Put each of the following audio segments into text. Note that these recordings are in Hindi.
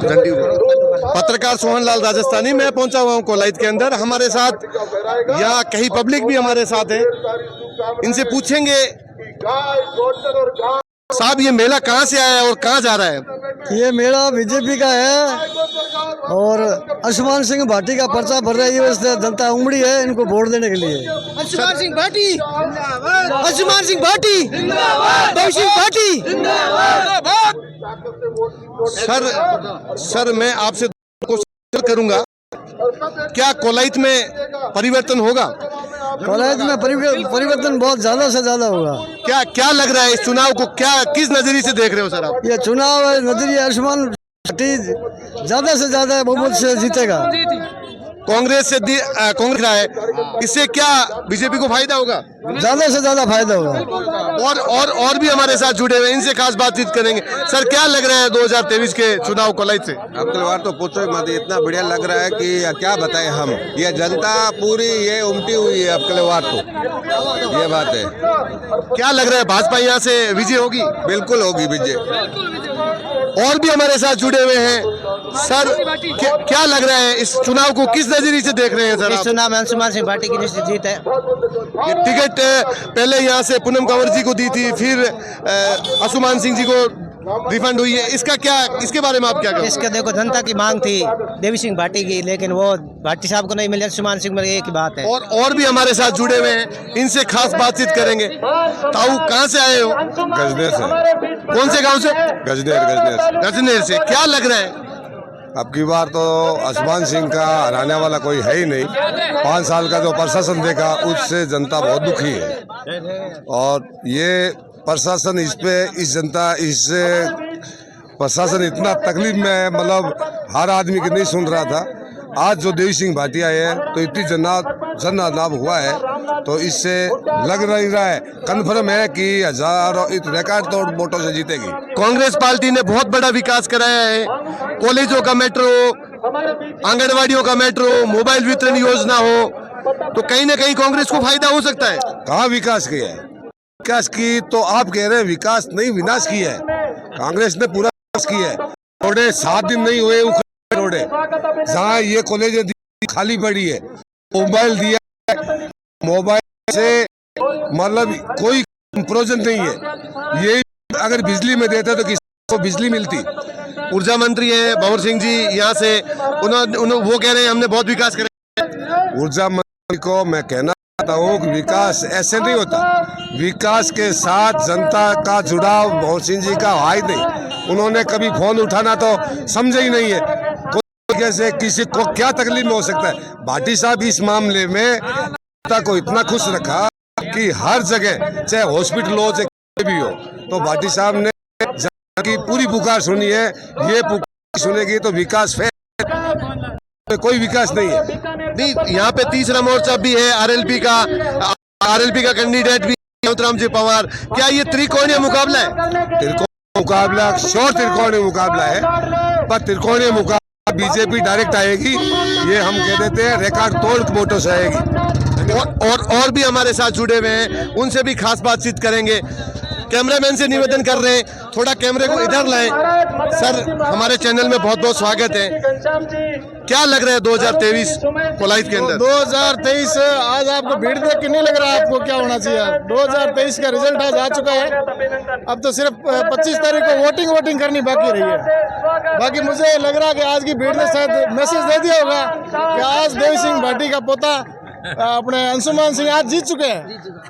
झंडी पत्रकार सोहनलाल राजस्थानी, मैं पहुंचा हुआ हूं कोलाइत के अंदर। हमारे साथ यहाँ कई पब्लिक भी हमारे साथ है, इनसे पूछेंगे साहब ये मेला कहाँ से आया है और कहाँ जा रहा है? ये मेला बीजेपी का है और अंशुमान सिंह भाटी का पर्चा भर रही है, इसलिए जनता उमड़ी है इनको वोट देने के लिए। अंशुमान सिंह भाटी, अंशुमान सिंह भाटी, देव सिंह भाटी। सर मैं आपसे क्वेश्चन करूंगा, क्या कोलाइत में परिवर्तन होगा? कोलाइत में परिवर्तन बहुत ज्यादा से ज्यादा होगा। क्या लग रहा है इस चुनाव को, किस नजरिए से देख रहे हो सर आप? ये चुनाव नजरिया अंशुमान भाटी ज्यादा से ज्यादा बहुमत से जीतेगा। कांग्रेस रहा है, इससे क्या बीजेपी को फायदा होगा? ज्यादा से ज्यादा फायदा होगा। और भी हमारे साथ जुड़े हुए, इनसे खास बातचीत करेंगे। सर क्या लग रहा है 2023 के चुनाव कोलाइत से? अब की बार तो पूछो मत, इतना बढ़िया लग रहा है कि क्या बताएं हम। ये जनता पूरी ये उमटी हुई है अब की बार, तो ये बात है। क्या लग रहा है भाजपा यहाँ से विजय होगी? बिल्कुल होगी विजय। और भी हमारे साथ जुड़े हुए हैं। सर क्या लग रहा है इस चुनाव को, किस नजरिए से देख रहे हैं सर? इस चुनाव में अंशुमान सिंह भाटी की निश्चित जीत है। ये टिकट पहले यहाँ से पूनम कंवर जी को दी थी, फिर अंशुमान सिंह जी को रिफंड हुई है, इसके बारे में आप क्या कहेंगे? इसके देखो जनता की मांग थी देवी सिंह भाटी की, लेकिन वो भाटी साहब को नहीं मिले, अंशुमान सिंह में एक ही बात है। और भी हमारे साथ जुड़े हुए हैं, इनसे खास बातचीत करेंगे। ताऊ कहाँ से आए हो? गजनेर से। कौन से गांव से? गजनेर से। क्या लग रहा है अब की बार तो अंशुमान सिंह का हराने वाला कोई है ही नहीं। 5 साल का जो प्रशासन देखा उससे जनता बहुत दुखी है, और ये प्रशासन इससे प्रशासन इतना तकलीफ में है, मतलब हर आदमी की नहीं सुन रहा था। आज जो देवी सिंह भाटी आए हैं तो इतनी जनाब हुआ है, तो इससे लग नहीं रहा है, कन्फर्म है कि हजारों रिकॉर्ड तोड़ वोटों से जीतेगी। कांग्रेस पार्टी ने बहुत बड़ा विकास कराया है, कॉलेजों का मेट्रो, आंगनवाड़ियों का मेट्रो, मोबाइल वितरण योजना हो, तो कहीं ना कहीं कांग्रेस को फायदा हो सकता है। कहाँ विकास किया है? विकास की तो आप कह रहे हैं, विकास नहीं विनाश किया है। कांग्रेस ने पूरा विकास किया है। रोडे 7 दिन नहीं हुए रोडे, जहाँ ये कॉलेज खाली पड़ी है। मोबाइल दिया है, मोबाइल से मतलब कोई प्रोजेक्ट नहीं है। ये अगर बिजली में देते तो किसी को बिजली मिलती। ऊर्जा मंत्री है भंवर सिंह जी यहाँ से, वो कह रहे हैं हमने बहुत विकास करा। ऊर्जा मंत्री को मैं कहना चाहता हूँ कि विकास ऐसे नहीं होता। विकास के साथ जनता का जुड़ाव भंवर सिंह जी का है नहीं। उन्होंने कभी फोन उठाना तो समझे ही नहीं है। कैसे किसी को क्या तकलीफ में हो सकता है? भाटी साहब इस मामले में जनता को इतना खुश रखा कि हर जगह, चाहे हॉस्पिटल हो चाहे भी हो, तो भाटी साहब ने जनता की पूरी पुकार सुनी है। ये पुकार सुनेगी तो विकास फिर कोई विकास नहीं है। यहाँ पे तीसरा मोर्चा भी है, आरएलपी का कैंडिडेट भी राम जी पवार। क्या ये त्रिकोणीय मुकाबला है? श्योर त्रिकोणीय मुकाबला है, पर त्रिकोणीय मुकाबला बीजेपी डायरेक्ट आएगी, ये हम कह देते हैं, रिकॉर्ड तोड़ वोटों से आएगी। और भी हमारे साथ जुड़े हुए हैं, उनसे भी खास बातचीत करेंगे। कैमरामैन से निवेदन कर रहे हैं, थोड़ा कैमरे को इधर लाएं। सर हमारे चैनल में बहुत बहुत स्वागत है। क्या लग रहा है 2023 कोलाइत के अंदर? 2023 आज आपको भीड़ देख के नहीं लग रहा आपको क्या होना चाहिए? 2023 का रिजल्ट आज आ चुका है। अब तो सिर्फ 25 तारीख को वोटिंग करनी बाकी रही है। बाकी मुझे लग रहा है कि आज की भीड़ ने शायद मैसेज दे दिया होगा कि आज देवी सिंह भाटी का पोता अपने अंशुमान सिंह आज जीत चुके हैं।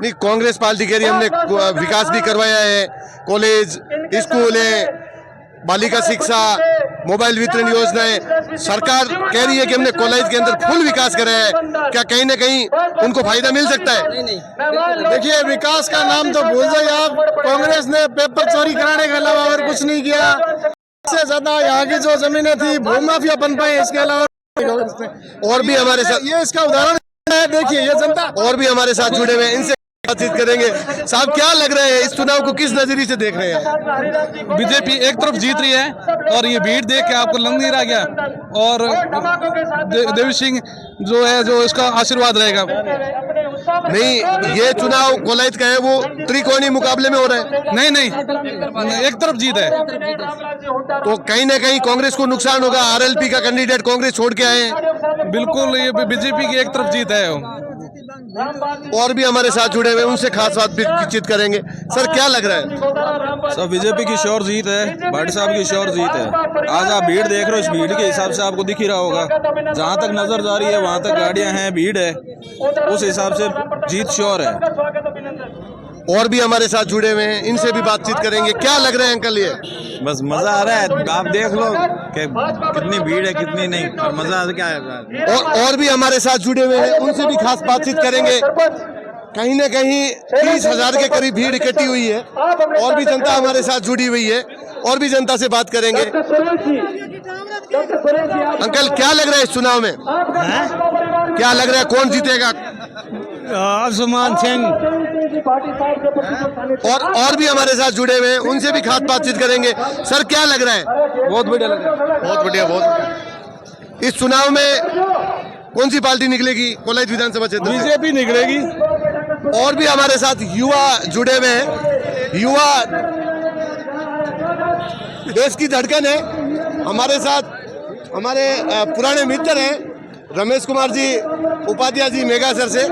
नहीं, कांग्रेस पार्टी कह रही है हमने विकास भी करवाया है, कॉलेज, स्कूल है, बालिका शिक्षा, मोबाइल वितरण योजना है। सरकार कह रही है कि हमने कोलाइत के अंदर फुल विकास करा है। क्या कहीं ना कहीं उनको फायदा मिल सकता है? देखिए, विकास का नाम तो भूल जाइए आप। कांग्रेस ने पेपर चोरी कराने के अलावा और कुछ नहीं किया। इससे ज्यादा यहाँ की जो जमीनें थी भूमाफिया बन पाए, इसके अलावा और भी हमारे साथ ये इसका उदाहरण है। देखिए ये जनता और भी हमारे साथ जुड़े हुए हैं, इनसे बातचीत करेंगे। साहब क्या लग रहा है इस चुनाव को, किस नजरिए से देख रहे हैं? बीजेपी एक तरफ जीत रही है और ये भीड़ देख के आपको लग नहीं रहा क्या? और देवी सिंह जो है, जो इसका आशीर्वाद रहेगा। नहीं, ये चुनाव कोलाइद का है, वो त्रिकोणीय मुकाबले में हो रहा है। नहीं नहीं, एक तरफ जीत है। तो कहीं ना कहीं कांग्रेस को नुकसान होगा। आरएलपी का कैंडिडेट कांग्रेस छोड़ के आए हैं। बिल्कुल, ये बीजेपी की एक तरफ जीत है। और भी हमारे साथ जुड़े हुए, उनसे खास बातचीत करेंगे। सर, क्या लग रहा है? सब बीजेपी की श्योर जीत है, भाटी साहब की श्योर जीत है। आज आप भीड़ देख रहे हो, इस भीड़ के हिसाब से आपको दिख ही रहा होगा। जहाँ तक नजर जा रही है वहाँ तक गाड़ियाँ हैं, भीड़ है, उस हिसाब से जीत श्योर है। और भी हमारे साथ जुड़े हुए हैं, इनसे भी बातचीत करेंगे। क्या लग रहा है अंकल ये? बस मजा आ रहा है, आप देख लो कि कितनी भीड़ है कितनी नहीं, और मजा क्या है। और भी हमारे साथ जुड़े हुए हैं, उनसे भी खास बातचीत करेंगे। कहीं ना कहीं 30,000 के करीब भीड़ इकट्ठी हुई है। और भी जनता हमारे साथ जुड़ी हुई है, और भी जनता से बात करेंगे। अंकल, क्या लग रहा है इस चुनाव में? क्या लग रहा है, कौन जीतेगा? आसमान सिंह। और भी हमारे साथ जुड़े हुए हैं, उनसे भी खास बातचीत करेंगे। सर, क्या लग रहा है? बहुत बढ़िया लग रहा है। बहुत बढ़िया, बहुत। इस चुनाव में कौन सी पार्टी निकलेगी कोलाइद विधानसभा क्षेत्र से? बीजेपी निकलेगी। और भी हमारे साथ युवा जुड़े हुए हैं। युवा देश की धड़कन है। हमारे साथ हमारे पुराने मित्र हैं रमेश कुमार जी, उपाध्याय जी, मेगा सर से।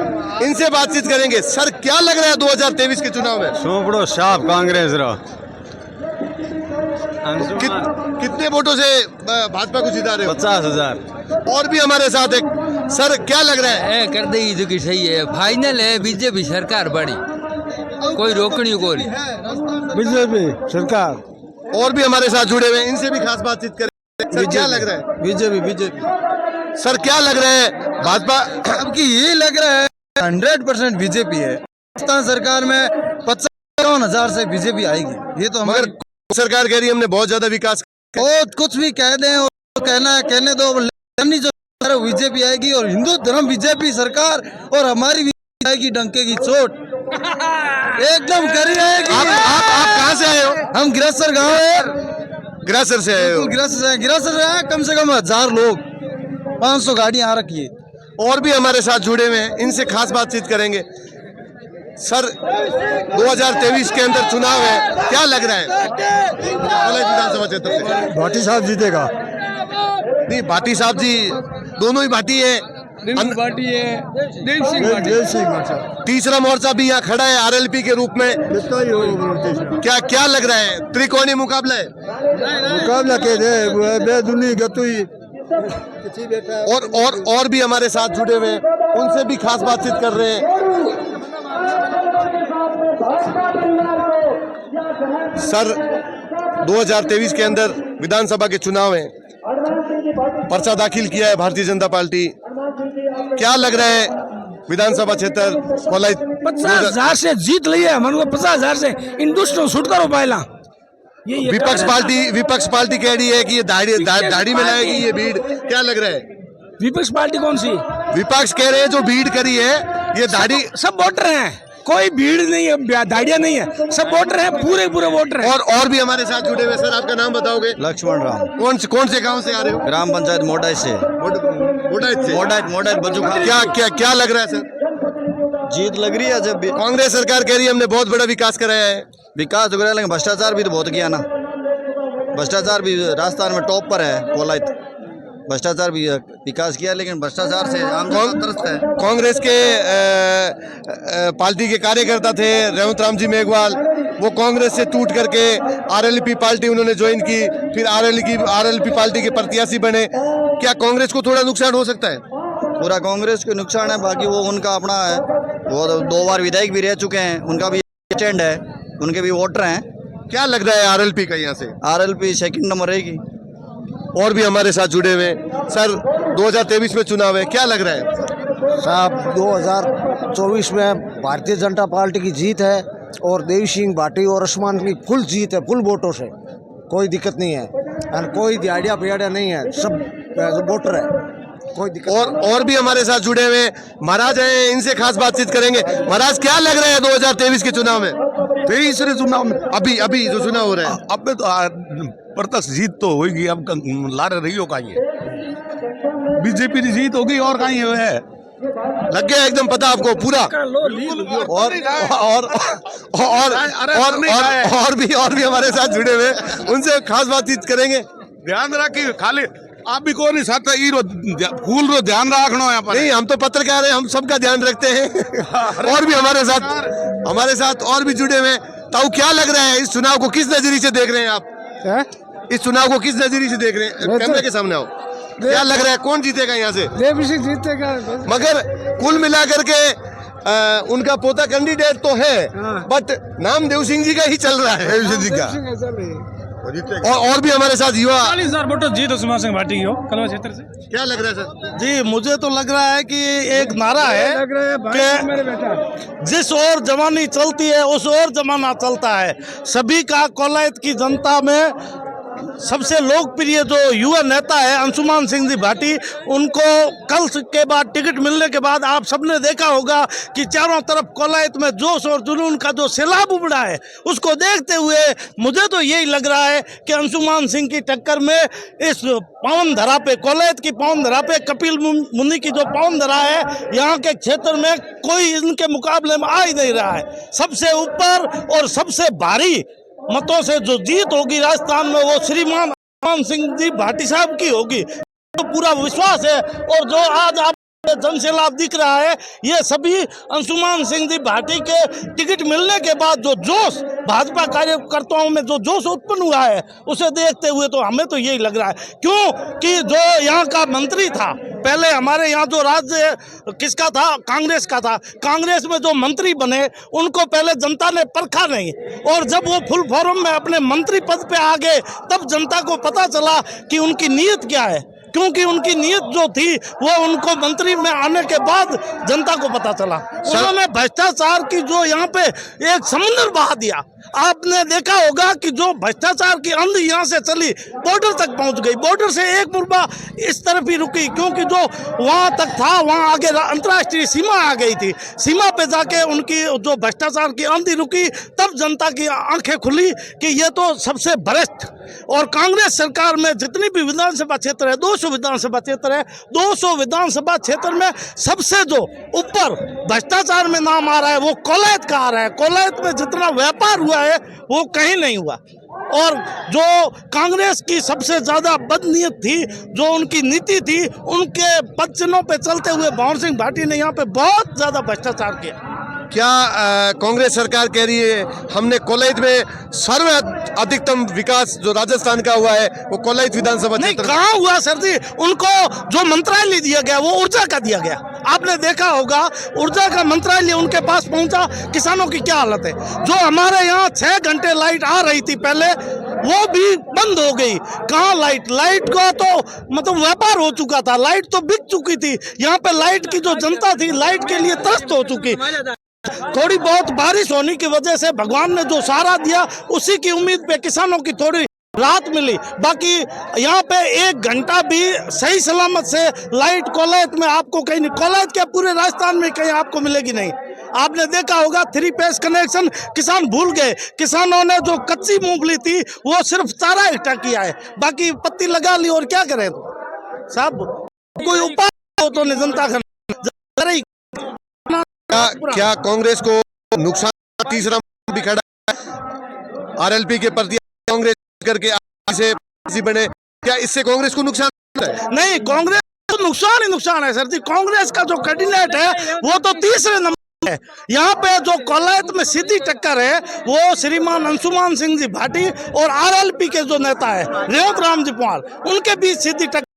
इनसे बातचीत करेंगे। सर, क्या लग रहा है 2023 के चुनाव में? सोपड़ो साफ कांग्रेस रो। कितने वोटों से भाजपा को जिता रहे हो? 50,000। और भी हमारे साथ एक। सर, क्या लग रहा है? कर देगी जो कि सही है, फाइनल है बीजेपी सरकार बड़ी, कोई रोकनी को नहीं। बीजेपी सरकार। और भी हमारे साथ जुड़े हुए हैं, इनसे भी खास बातचीत करें। सर, क्या लग रहा है? बीजेपी। सर, क्या लग रहा है भाजपा? अब की ये लग रहा है 100% बीजेपी है। पाकिस्तान सरकार में 55,000 से बीजेपी आएगी। ये तो मगर सरकार कह रही है हमने बहुत ज्यादा विकास। बहुत कुछ भी कह दें और कहना है, कहने दो, जो बीजेपी आएगी और हिंदू धर्म बीजेपी सरकार और हमारी भी आएगी डंके की चोट एकदम करी रहेगी। आप कहाँ से आए हो? हम गिरसर गाँव है, गिरासर से आए हो? गिरसर है, कम से कम 1000 लोग, 500 गाड़ियाँ आ रखी है। और भी हमारे साथ जुड़े हुए हैं, इनसे खास बातचीत करेंगे। सर, 2023 के अंदर चुनाव है, क्या लग रहा है कोलाइद विधानसभा क्षेत्र से? भाटी साहब जीतेगा। नहीं, भाटी साहब जी दोनों ही भाटी है। पार्टी है देव सिंह। तीसरा मोर्चा भी यहाँ खड़ा है आरएलपी के रूप में। क्या लग रहा है? त्रिकोणीय मुकाबला है। मुकाबला के बेदुनी गतुई। और भी हमारे साथ जुड़े हुए हैं, उनसे भी खास बातचीत कर रहे हैं। सर, 2023 के अंदर विधानसभा के चुनाव हैं, पर्चा दाखिल किया है भारतीय जनता पार्टी। क्या लग रहा है विधानसभा क्षेत्र कोलाइद? 50,000 से जीत ली है। मन को 50,000 से इन दुष्टों छुटकारो पाएला। विपक्ष पार्टी कह रही है कि ये दाढ़ी में लाएगी ये भीड़। क्या लग रहा है? विपक्ष पार्टी कौन सी? विपक्ष कह रहे हैं जो भीड़ करी है ये दाढ़ी। सब वोटर हैं, कोई भीड़ नहीं है, दाढ़िया नहीं है, सब वोटर हैं, पूरे वोटर हैं। और भी हमारे साथ जुड़े हुए। सर, आपका नाम बताओगे? लक्ष्मण राम। कौन से गांव से आ रहे हो? ग्राम पंचायत मोडाई से। मोडाइट बच्चू। क्या लग रहा है सर? जीत लग रही है। जब कांग्रेस सरकार कह रही है हमने बहुत बड़ा विकास कराया है। विकास तो कराया, लेकिन भ्रष्टाचार भी तो बहुत किया ना। भ्रष्टाचार भी राजस्थान में टॉप पर है कोलाइद। भ्रष्टाचार भी विकास किया, लेकिन भ्रष्टाचार से आम जनता त्रस्त है। कांग्रेस के पार्टी के कार्यकर्ता थे रेवंत राम जी मेघवाल, वो कांग्रेस से टूट करके आरएलपी पार्टी उन्होंने ज्वाइन की, फिर आरएलपी पार्टी के प्रत्याशी बने। क्या कांग्रेस को थोड़ा नुकसान हो सकता है? पूरा कांग्रेस को नुकसान है, बाकी वो उनका अपना है। वो 2 बार विधायक भी रह चुके हैं, उनका भी स्टैंड है, उनके भी वोटर हैं। क्या लग रहा है आरएलपी का यहाँ से? आरएलपी सेकंड नंबर रहेगी। और भी हमारे साथ जुड़े हुए हैं। सर, 2023 में चुनाव है, क्या लग रहा है? साहब 2024 में भारतीय जनता पार्टी की जीत है और देवी सिंह भाटी और आसमान की फुल जीत है, फुल वोटों से। कोई दिक्कत नहीं है और कोई दिहाड़िया पिहाड़िया नहीं है, सब वोटर है, कोई दिक्कत। और भी हमारे साथ जुड़े हुए महाराज हैं, इनसे खास बातचीत करेंगे। महाराज, क्या लग रहा है 2023 के चुनाव में? 23 चुनाव में अभी जो चुनाव हो रहा है, अब में तो प्रत्यक्ष जीत तो होगी। अब ला रही हो कहीं बीजेपी की जीत होगी और कहीं है। लग गया एकदम पता आपको पूरा। और भी हमारे साथ जुड़े हुए, उनसे खास बातचीत करेंगे। ध्यान रखिए, खाली आप भी को नहीं सकता फूल रो ध्यान रखना यहाँ पर। नहीं, हम तो पत्रकार हैं, हम सबका ध्यान रखते हैं। और भी हमारे साथ और भी जुड़े हुए। ताऊ, क्या लग रहा है इस चुनाव को किस नजरिए से देख रहे हैं आप? इस चुनाव को किस नजरिए से देख रहे हैं? कैमरे के सामने आओ। क्या लग रहा है, कौन जीतेगा यहाँ से? देवी सिंह जीतेगा। मगर कुल मिलाकर के उनका पोता कैंडिडेट तो है, बट नाम देव सिंह जी का ही चल रहा है। देव सिंह जी का। और भी हमारे साथ युवा। 40,000 वोटर जीत उस्मान सिंह भाटी की हो कलवा क्षेत्र से। क्या लग रहा है सर? जी, मुझे तो लग रहा है कि एक नारा है कि जिस ओर जवानी चलती है उस ओर जमाना चलता है। सभी का कोलायत की जनता में सबसे लोकप्रिय जो युवा नेता है अंशुमान सिंह जी भाटी, उनको कल के बाद टिकट मिलने के बाद आप सबने देखा होगा कि चारों तरफ कोलायत में जोश और जुनून का जो सैलाब उमड़ा है, उसको देखते हुए मुझे तो यही लग रहा है कि अंशुमान सिंह की टक्कर में इस पावन धरा पे, कोलायत की पावन धरा पे, कपिल मुनि की जो पावन धरा है, यहाँ के क्षेत्र में कोई इनके मुकाबले में आ ही नहीं रहा है। सबसे ऊपर और सबसे भारी मतों से जो जीत होगी राजस्थान में, वो श्रीमान अंशुमान सिंह जी भाटी साहब की होगी, तो पूरा विश्वास है। और जो आज आप जनसैलाब दिख रहा है, ये सभी अंशुमान सिंह जी भाटी के टिकट मिलने के बाद जो जोश भाजपा कार्यकर्ताओं में जो जोश उत्पन्न हुआ है, उसे देखते हुए तो हमें तो यही लग रहा है। क्यों कि जो यहाँ का मंत्री था पहले, हमारे यहाँ जो राज्य किसका था, कांग्रेस का था, कांग्रेस में जो मंत्री बने उनको पहले जनता ने परखा नहीं, और जब वो फुल फॉर्म में अपने मंत्री पद पे आ गए तब जनता को पता चला कि उनकी नीयत क्या है। क्योंकि उनकी नीयत जो थी वो उनको मंत्री में आने के बाद जनता को पता चला। उन्होंने भ्रष्टाचार की जो यहाँ पे एक समुद्र बहा दिया। आपने देखा होगा कि जो भ्रष्टाचार की आंधी यहाँ से चली बॉर्डर तक पहुँच गई, बॉर्डर से एक मुर्बा इस तरफ ही रुकी, क्योंकि जो वहाँ तक था वहाँ आगे अंतर्राष्ट्रीय सीमा आ गई थी। सीमा पे जाके उनकी जो भ्रष्टाचार की आंधी रुकी, तब जनता की आंखें खुली कि ये तो सबसे भ्रष्ट। और कांग्रेस सरकार में जितनी भी विधानसभा क्षेत्र है, 200 विधानसभा क्षेत्र है, 200 विधानसभा क्षेत्र में सबसे जो ऊपर भ्रष्टाचार में नाम आ रहा है वो कोलायत का आ रहा है। कोलायत में जितना व्यापार हुआ है वो कहीं नहीं हुआ। और जो कांग्रेस की सबसे ज्यादा बदनीयत थी, जो उनकी नीति थी, उनके पदचिन्हों पे चलते हुए भंवर सिंह भाटी ने यहाँ पे बहुत ज्यादा भ्रष्टाचार किया। क्या कांग्रेस सरकार कह रही है हमने कोलायत में सर्व अधिकतम विकास जो राजस्थान का हुआ है वो कोलायत विधानसभा क्षेत्र? कहाँ हुआ सर जी? उनको जो मंत्रालय दिया गया वो ऊर्जा का दिया गया। आपने देखा होगा ऊर्जा का मंत्रालय उनके पास पहुंचा, किसानों की क्या हालत है। जो हमारे यहाँ 6 घंटे लाइट आ रही थी पहले, वो भी बंद हो गई। कहाँ लाइट को तो मतलब व्यापार हो चुका था, लाइट तो बिक चुकी थी। यहाँ पे लाइट की जो जनता थी लाइट के लिए त्रस्त हो चुकी। थोड़ी बहुत बारिश होने की वजह से भगवान ने जो सहारा दिया, उसी की उम्मीद पे किसानों की थोड़ी राहत मिली। बाकी यहाँ पे 1 घंटा भी सही सलामत से लाइट कोलायत में आपको कहीं नहीं, कोलायत क्या पूरे राजस्थान में कहीं आपको मिलेगी नहीं। आपने देखा होगा 3 फेज कनेक्शन किसान भूल गए। किसानों ने जो कच्ची मूंगफली थी वो सिर्फ चारा इकट्ठा किया है, बाकी पत्ती लगा ली। और क्या करें साहब, कोई उपाय हो तो जनता का। क्या कांग्रेस को नुकसान? तीसरा भी खड़ा है, आरएलपी के प्रति कांग्रेस करके से बने, क्या इससे कांग्रेस को नुकसान होता है? नहीं, कांग्रेस को नुकसान ही नुकसान है सर जी। कांग्रेस का जो कैंडिडेट है वो तो तीसरे नंबर है। यहाँ पे जो कोलायत में सीधी टक्कर है वो श्रीमान अंशुमान सिंह जी भाटी और आरएलपी के जो नेता है रेवत राम जी पंवार, उनके बीच सीधी टक्कर।